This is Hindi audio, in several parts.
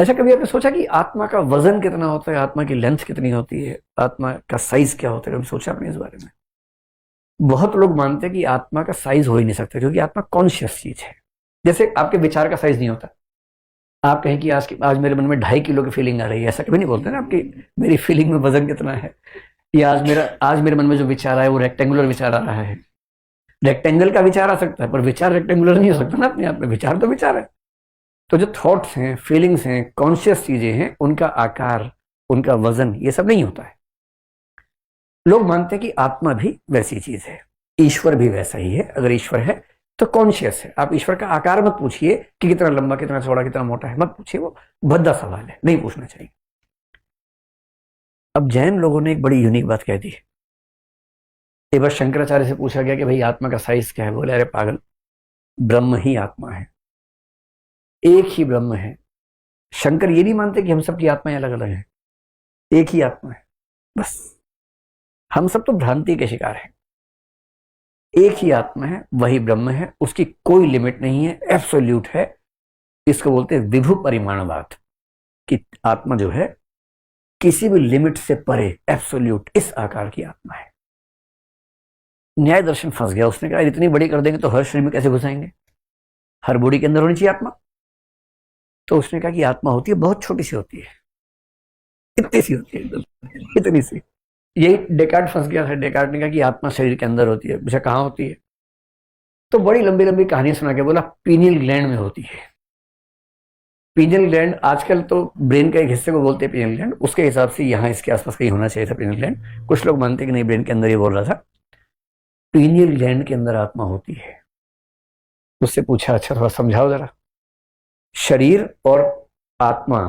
अच्छा, कभी आपने सोचा कि आत्मा का वजन कितना होता है, आत्मा की लेंथ कितनी होती है, आत्मा का साइज क्या होता है? कभी सोचा आपने इस बारे में? बहुत लोग मानते हैं कि आत्मा का साइज हो ही नहीं सकता, क्योंकि आत्मा कॉन्शियस चीज है। जैसे आपके विचार का साइज नहीं होता। आप कहें कि आज मेरे मन में 2.5 किलो की फीलिंग आ रही है, ऐसा कभी नहीं बोलते ना आपकी मेरी फीलिंग में वजन कितना है। या आज मेरे मन में जो विचार आया वो रेक्टेंगुलर विचार आ रहा है। रेक्टेंगल का विचार आ सकता है, पर विचार रेक्टेंगुलर नहीं हो सकता ना अपने आप में। विचार तो विचार है। तो जो थॉट्स हैं, फीलिंग्स हैं, कॉन्शियस चीजें हैं, उनका आकार, उनका वजन, ये सब नहीं होता है। लोग मानते हैं कि आत्मा भी वैसी चीज है, ईश्वर भी वैसा ही है। अगर ईश्वर है तो कॉन्शियस है। आप ईश्वर का आकार मत पूछिए कि कितना लंबा, कितना चौड़ा, कितना मोटा है, मत पूछिए, वो भद्दा सवाल है, नहीं पूछना चाहिए। अब जैन लोगों ने एक बड़ी यूनिक बात कह दी। एक बार शंकराचार्य से पूछा गया कि भाई आत्मा का साइज क्या है? बोले अरे पागल, ब्रह्म ही आत्मा है, एक ही ब्रह्म है। शंकर ये नहीं मानते कि हम सबकी आत्माएं अलग अलग हैं, एक ही आत्मा है बस। हम सब तो भ्रांति के शिकार हैं। एक ही आत्मा है, वही ब्रह्म है, उसकी कोई लिमिट नहीं है, एब्सोल्यूट है। इसको बोलते हैं विभु परिमाणवाद, कि आत्मा जो है किसी भी लिमिट से परे, एब्सोल्यूट, इस आकार की आत्मा है। न्याय दर्शन फंस गया। उसने कहा इतनी बड़ी कर देंगे तो हर शरीर में कैसे घुसाएंगे? हर बॉडी के अंदर होनी चाहिए आत्मा। तो उसने कहा कि आत्मा होती है, बहुत छोटी सी होती है, इतनी सी होती है, एकदम इतनी सी। यही डेकार्ड फंस गया था। डेकार्ड ने कहा कि आत्मा शरीर के अंदर होती है। बेशक कहाँ होती है? तो बड़ी लंबी लंबी कहानी सुना के बोला पीनियल ग्लैंड में होती है। पीनियल ग्लैंड आजकल तो ब्रेन के एक हिस्से को बोलते हैं पीनियल ग्लैंड, उसके हिसाब से यहाँ इसके आसपास कहीं होना चाहिए था पीनियल ग्लैंड। कुछ लोग मानते हैं कि नहीं, ब्रेन के अंदर ही बोल रहा था। पीनियल ग्लैंड के अंदर आत्मा होती है। उससे पूछा अच्छा थोड़ा समझाओ जरा। शरीर और आत्मा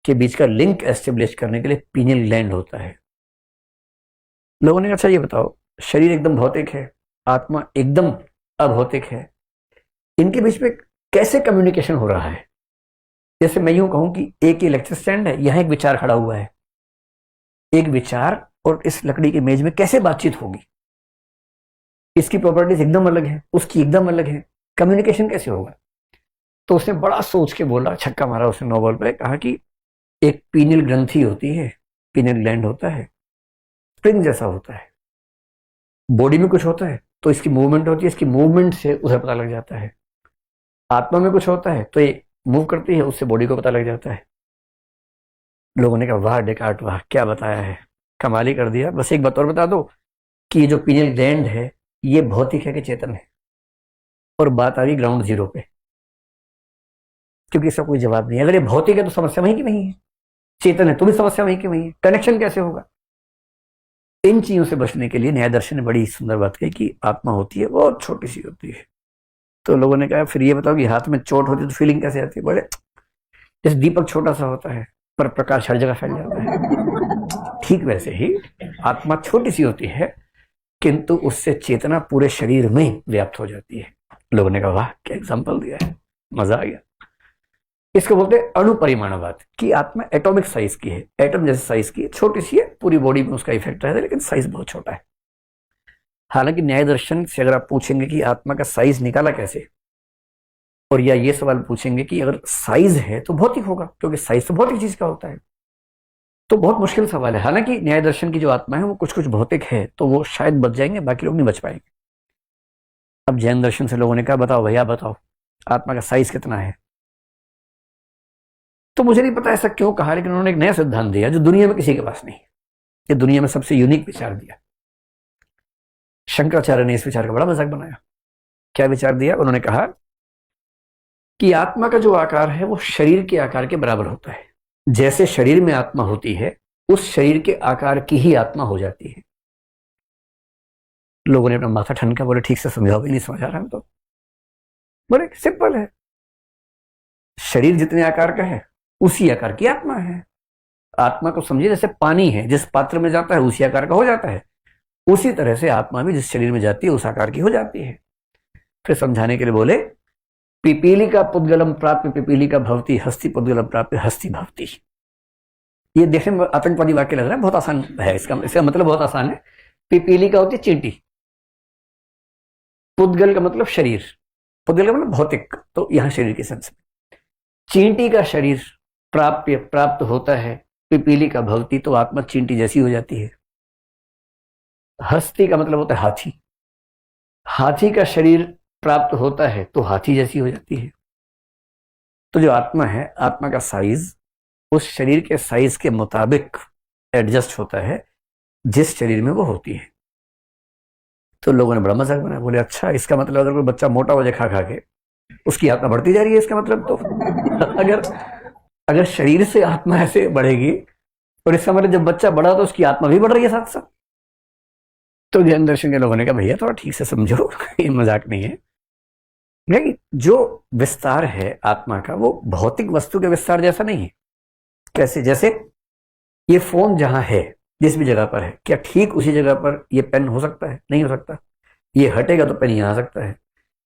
के बीच का लिंक एस्टेब्लिश करने के लिए पीनियल ग्लैंड होता है। लोगों ने कहा अच्छा ये बताओ, शरीर एकदम भौतिक है, आत्मा एकदम अभौतिक है, इनके बीच में कैसे कम्युनिकेशन हो रहा है? जैसे मैं यूं कहूं कि एक इलेक्ट्रिक स्टैंड है, यहां एक विचार खड़ा हुआ है, एक विचार और इस लकड़ी की मेज में कैसे बातचीत होगी? इसकी प्रॉपर्टीज एकदम अलग है, उसकी एकदम अलग है, कम्युनिकेशन कैसे होगा? तो उसने बड़ा सोच के बोला, छक्का मारा उसने नोबल पे, कहा कि एक पीनियल ग्रंथि होती है, पीनियल ग्लैंड होता है, स्प्रिंग जैसा होता है। बॉडी में कुछ होता है तो इसकी मूवमेंट होती है, इसकी मूवमेंट से उसे पता लग जाता है। आत्मा में कुछ होता है तो ये मूव करती है, उससे बॉडी को पता लग जाता है। लोगों ने कहा वाह डेकार्ट, वाह क्या बताया है, कमाल ही कर दिया। बस एक बात और बता दो कि ये जो पीनियल ग्लैंड है ये भौतिक है कि चेतन है? और बात आ गई ग्राउंड जीरो पे, क्योंकि इसका कोई जवाब नहीं है। अगर ये भौतिक है तो समस्या वहीं की वहीं है, चेतन है तो भी समस्या वहीं की वहीं है, कनेक्शन कैसे होगा? इन चीजों से बचने के लिए न्याय दर्शन ने बड़ी सुंदर बात कही कि आत्मा होती है, बहुत छोटी सी होती है। तो लोगों ने कहा फिर ये बताओ कि हाथ में चोट होती है तो फीलिंग कैसे आती है? बड़े, जैसे दीपक छोटा सा होता है पर प्रकाश हर जगह फैल जाता है, ठीक वैसे ही आत्मा छोटी सी होती है, किंतु उससे चेतना पूरे शरीर में व्याप्त हो जाती है। लोगों ने कहा वाह क्या एग्जाम्पल दिया है, मजा आ गया। इसको बोलते हैं अणु परिमाणवाद, कि आत्मा एटॉमिक साइज की है, एटम जैसे साइज की है, छोटी सी है, पूरी बॉडी में उसका इफेक्ट रहता है, लेकिन साइज बहुत छोटा है। हालांकि न्याय दर्शन से अगर आप पूछेंगे कि आत्मा का साइज निकाला कैसे, और या ये सवाल पूछेंगे कि अगर साइज है तो भौतिक होगा, क्योंकि साइज तो भौतिक चीज का होता है, तो बहुत मुश्किल सवाल है। हालांकि न्याय दर्शन की जो आत्मा है वो कुछ कुछ भौतिक है, तो वो शायद बच जाएंगे, बाकी लोग नहीं बच पाएंगे। अब जैन दर्शन से लोगों ने कहा बताओ भैया बताओ, आत्मा का साइज कितना है? तो मुझे नहीं पता ऐसा क्यों कहा, लेकिन उन्होंने एक नया सिद्धांत दिया जो दुनिया में किसी के पास नहीं। ये दुनिया में सबसे यूनिक विचार दिया। शंकराचार्य ने इस विचार का बड़ा मजाक बनाया। क्या विचार दिया? उन्होंने कहा कि आत्मा का जो आकार है वो शरीर के आकार के बराबर होता है। जैसे शरीर में आत्मा होती है, उस शरीर के आकार की ही आत्मा हो जाती है। लोगों ने अपना माथा ठनका, बोले ठीक से समझाओ, भी नहीं समझ आ रहा है। तो बोले सिंपल है, शरीर जितने आकार का है उसी आकार की आत्मा है। आत्मा को समझिए जैसे पानी है, जिस पात्र में जाता है उसी आकार का हो जाता है, उसी तरह से आत्मा भी जिस शरीर में जाती है उस आकार की हो जाती है। फिर समझाने के लिए बोले पिपीलिका पुद्गलम प्राप्य पिपीलिका भवती, हस्ती पुद्गलम प्राप्य हस्ती भवती। ये देखने में आतंकवादी वाक्य लग रहा है, बहुत आसान है। इसका मतलब बहुत आसान है। पिपीलिका होती है चींटी, पुद्गल का मतलब शरीर, पुद्गल का मतलब भौतिक, तो यहां शरीर के सेंस में चींटी का शरीर प्राप्य प्राप्त होता है, पिपीली का भवती तो आत्मा चींटी जैसी हो जाती है। हस्ती का मतलब होता है हाथी, हाथी का शरीर प्राप्त होता है तो हाथी जैसी हो जाती है। तो जो आत्मा है, आत्मा का साइज उस शरीर के साइज के मुताबिक एडजस्ट होता है जिस शरीर में वो होती है। तो लोगों ने बड़ा मजाक बनाया, बोले अच्छा इसका मतलब अगर कोई बच्चा मोटा हो जाए खा खा के उसकी आत्मा बढ़ती जा रही है, इसका मतलब तो अगर अगर शरीर से आत्मा ऐसे बढ़ेगी और इसका मतलब जब बच्चा बड़ा तो उसकी आत्मा भी बढ़ रही है साथ साथ। तो जैन दर्शन के लोगों ने कहा भैया थोड़ा ठीक से समझो, ये मजाक नहीं है। नहीं, जो विस्तार है आत्मा का वो भौतिक वस्तु के विस्तार जैसा नहीं है। कैसे? जैसे ये फोन जहां है, जिस भी जगह पर है, क्या ठीक उसी जगह पर ये पेन हो सकता है? नहीं हो सकता। ये हटेगा तो पेन यहां आ सकता है।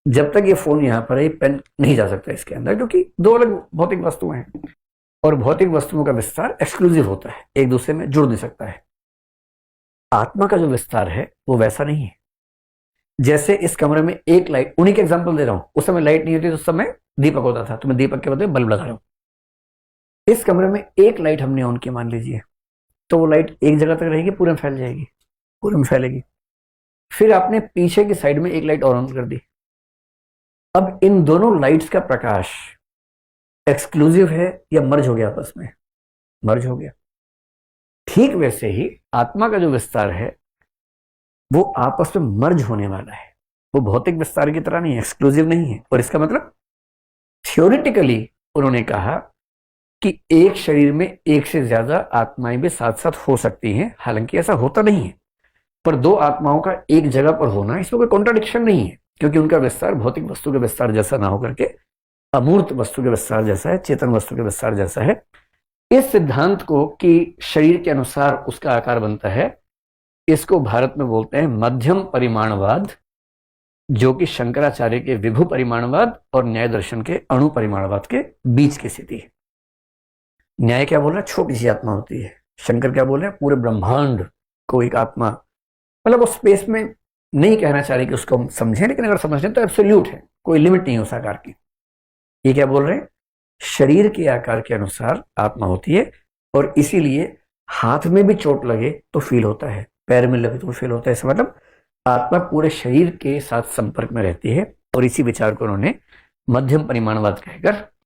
जब तक ये फोन यहां पर है, ये पेन नहीं जा सकता इसके अंदर, क्योंकि दो अलग भौतिक वस्तुएं हैं। और भौतिक वस्तुओं का विस्तार एक्सक्लूसिव होता है, एक दूसरे में जुड़ नहीं सकता है। आत्मा का जो विस्तार है वो वैसा नहीं है। जैसे इस कमरे में एक लाइट, उन्हीं के एग्जाम्पल दे रहा हूं, उस समय लाइट नहीं होती तो उस समय दीपक होता था, तो मैं दीपक के बदले बल्ब लगा रहा हूं। इस कमरे में एक लाइट हमने ऑन की मान लीजिए, तो वो लाइट एक जगह तक रहेगी, पूरे में फैल जाएगी, पूरे में फैलेगी। फिर आपने पीछे की साइड में एक लाइट और ऑन कर दी। अब इन दोनों लाइट्स का प्रकाश एक्सक्लूसिव है या मर्ज हो गया आपस में? मर्ज हो गया। ठीक वैसे ही आत्मा का जो विस्तार है वो आपस में मर्ज होने वाला है। वो भौतिक विस्तार की तरह नहीं है, एक्सक्लूसिव नहीं है। और इसका मतलब थ्योरेटिकली उन्होंने कहा कि एक शरीर में एक से ज्यादा आत्माएं भी साथ साथ हो सकती हैं। हालांकि ऐसा होता नहीं है, पर दो आत्माओं का एक जगह पर होना, इसमें कोई कॉन्ट्राडिक्शन नहीं है, क्योंकि उनका विस्तार भौतिक वस्तु के विस्तार जैसा ना होकर के अमूर्त वस्तु के विस्तार जैसा है, चेतन वस्तु के विस्तार जैसा है। इस सिद्धांत को कि शरीर के अनुसार उसका आकार बनता है, इसको भारत में बोलते हैं मध्यम परिमाणवाद, जो कि शंकराचार्य के विभु परिमाणवाद और न्याय दर्शन के अणु परिमाणवाद के बीच की स्थिति है। न्याय क्या बोल रहा है? छोटी सी आत्मा होती है। शंकर क्या बोल रहे हैं? पूरे ब्रह्मांड को एक आत्मा, मतलब वो स्पेस में नहीं कहना चाह रहे कि उसको हम समझें, लेकिन अगर समझें तो एब्सोल्यूट है, कोई लिमिट नहीं है उस आकार की। ये क्या बोल रहे हैं? शरीर के आकार के अनुसार आत्मा होती है, और इसीलिए हाथ में भी चोट लगे तो फील होता है, पैर में लगे तो फील होता है। इसका मतलब आत्मा पूरे शरीर के साथ संपर्क में रहती है। और इसी विचार को उन्होंने मध्यम परिमाणवाद कहकर